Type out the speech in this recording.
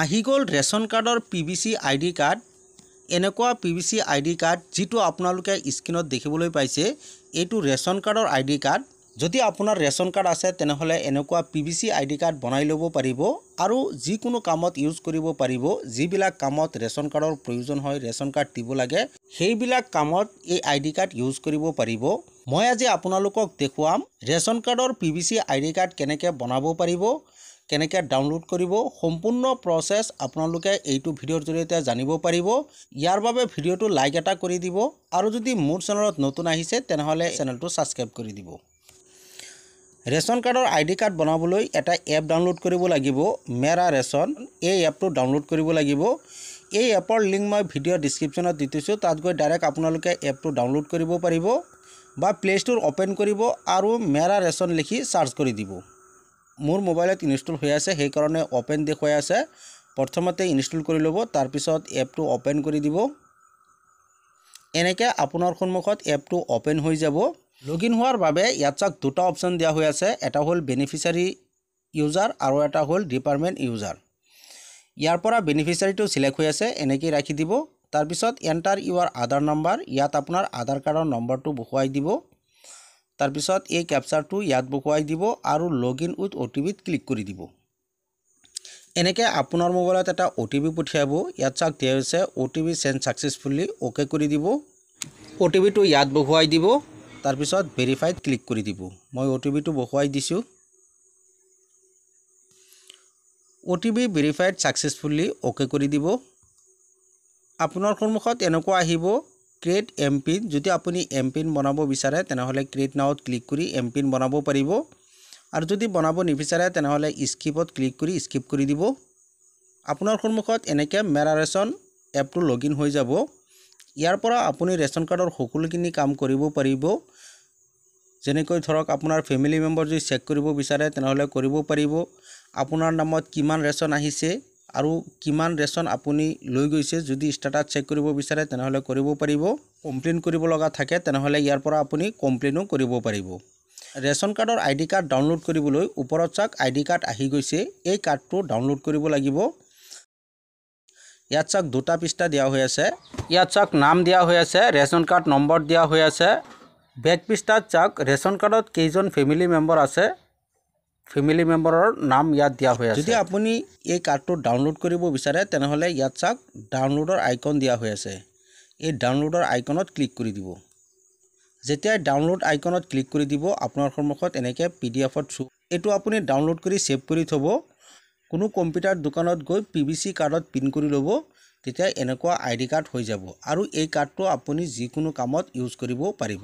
আহি গ'ল ৰেচন কাৰ্ডৰ PVC ID কাৰ্ড। এনেকুৱা PVC ID কাৰ্ড যিটো আপোনালোকে স্ক্ৰীনত দেখিবলৈ পাইছে, এইটো ৰেচন কাৰ্ডৰ ID কাৰ্ড। যদি আপোনাৰ ৰেচন কাৰ্ড আছে তেনেহলে এনেকুৱা PVC ID কাৰ্ড বনাই ল'ব পাৰিব আৰু যিকোনো কামত ইউজ কৰিব পাৰিব। যিবিলাক কামত ৰেচন কাৰ্ডৰ প্ৰয়োজন হয়, ৰেচন কাৰ্ড দিব লাগে, সেইবিলাক কামত এই ID কাৰ্ড ইউজ কৰিব পাৰিব। মই আজি আপোনালোকক দেখুৱাম ৰেচন কাৰ্ডৰ PVC ID কাৰ্ড কেনেকৈ বনাব পাৰিব, কেনেকৈ ডাউনলোড কৰিব। সম্পূৰ্ণ প্ৰসেছ আপোনালোকে এইটো ভিডিঅ'ৰ জৰিয়তে জানিব পাৰিব। ইয়াৰ বাবে ভিডিঅ'টো লাইক এটা কৰি দিব আৰু যদি মোৰ চেনেলত নতুন আহিছে তেনেহলে চেনেলটো সাবস্ক্ৰাইব কৰি দিব। ৰেচন কাৰ্ডৰ ID কাৰ্ড বনাবলৈ এটা এপ ডাউনলোড কৰিব লাগিব, মেৰা ৰেচন। এই এপটো ডাউনলোড কৰিব লাগিব। এই এপৰ লিংক মই ভিডিঅ' ডেসক্ৰিপচনত দি দিছোঁ, তাত গৈ ডাইৰেক্ট আপোনালোকে এপটো ডাউনলোড কৰিব পাৰিব বা প্লে ষ্ট'ৰ ওপেন কৰিব আৰু মেৰা ৰেচন লিখি সাৰ্চ কৰি দিব। মোৰ মোবাইলত ইনষ্টল হৈ আছে, সেইকাৰণে ওপেন দেখুৱাই আছে। প্ৰথমতে ইনষ্টল কৰি ল'ব, তাৰ পিছত এপটো ওপেন কৰি দিব। এনেকৈ আপোনাৰ সন্মুখত এপটো ওপেন হৈ যাব। লগইন হোৱাৰ বাবে ইয়াত চাওক দুটা অপচন দিয়া হৈ আছে, এটা হ'ল বেনিফিচিয়াৰী ইউজাৰ আৰু এটা হ'ল ডিপাৰ্টমেণ্ট ইউজাৰ। ইয়াৰ পৰা বেনিফিচিয়াৰীটো সিলেক্ট হৈ আছে, এনেকৈ ৰাখি দিব। তাৰ পিছত এন্টাৰ ইউৰ আধাৰ নম্বৰ, ইয়াত আপোনাৰ আধাৰ কাৰ্ডৰ নম্বৰটো বহুৱাই দিব। তাৰ পিছত এই ক্যাপচাৰটো ইয়াত বহুৱাই দিব আৰু লগইন উইথ OTP ক্লিক কৰি দিব। এনেকৈ আপোনাৰ মোবাইলত এটা OTP পঠিয়াব। ইয়াত চাওক দিয়া হৈছে OTP সেন্ড সাকসেসফুলি, ওকে কৰি দিব। OTPটো ইয়াত বহুৱাই দিব। তাৰ পিছত ভেৰিফাইড ক্লিক কৰি দিব। মই OTPটো বহুৱাই দিছোঁ। OTP ভেৰিফাইড সাকসেসফুলি, ওকে কৰি দিব। আপোনাৰ সন্মুখত এনেকুৱা আহিব ক্ৰিয়েট এমপিন। যদি আপুনি এমপিন বনাব বিচাৰে তেনেহলে ক্ৰিয়েট নাওত ক্লিক কৰি এমপিন বনাব পাৰিব আৰু যদি বনাব নিবিচাৰে তেনেহলে স্কিপত ক্লিক কৰি স্কিপ কৰি দিব। আপোনাৰ সন্মুখত এনেকৈ মেৰা ৰেচন এপটো লগইন হৈ যাব। ইয়াৰ পৰা আপুনি ৰেচন কাৰ্ডৰ সকলোখিনি কাম কৰিব পাৰিব। যেনেকৈ ধৰক আপোনাৰ ফেমিলি মেম্বাৰ যদি চেক কৰিব বিচাৰে তেনেহলে কৰিব পাৰিব। আপোনাৰ নামত কিমান ৰেচন আহিছে আৰু কিমান ৰেচন আপুনি লৈ গৈছে যদি ষ্টেটাছ চেক কৰিব বিচাৰে তেনেহলে কৰিব পাৰিব। কমপ্লেইন কৰিব লগা থাকে তেনেহলে ইয়াৰ পৰা আপুনি কমপ্লেইনো কৰিব পাৰিব। ৰেচন কাৰ্ডৰ ID কাৰ্ড ডাউনলোড কৰিবলৈ ওপৰত চাওক ID কাৰ্ড আহি গৈছে। এই কাৰ্ডটো ডাউনলোড কৰিব লাগিব। ইয়াত চাওক দুটা পৃষ্ঠা দিয়া হৈ আছে। ইয়াত চাওক নাম দিয়া হৈ আছে, ৰেচন কাৰ্ড নম্বৰ দিয়া হৈ আছে। বেক পৃষ্ঠাত চাওক ৰেচন কাৰ্ডত কেইজন ফেমিলি মেম্বাৰ আছে, ফেমিলি মেম্বাৰৰ নাম ইয়াত দিয়া হৈ আছে। যদি আপুনি এই কাৰ্ডটো ডাউনলোড কৰিব বিচাৰে তেনেহলে ইয়াত চাওক ডাউনলোডৰ আইকন দিয়া হৈ আছে। এই ডাউনলোডৰ আইকনত ক্লিক কৰি দিব। যেতিয়া ডাউনলোড আইকনত ক্লিক কৰি দিব আপোনাৰ সন্মুখত এনেকৈ PDF-ত শো। এইটো আপুনি ডাউনলোড কৰি সেভ কৰি থব। কোনো কম্পিউটাৰ দোকানত গৈ PVC কাৰ্ডত প্ৰিন্ট কৰি ল'ব, তেতিয়া এনেকুৱা ID কাৰ্ড হৈ যাব আৰু এই কাৰ্ডটো আপুনি যিকোনো কামত ইউজ কৰিব পাৰিব।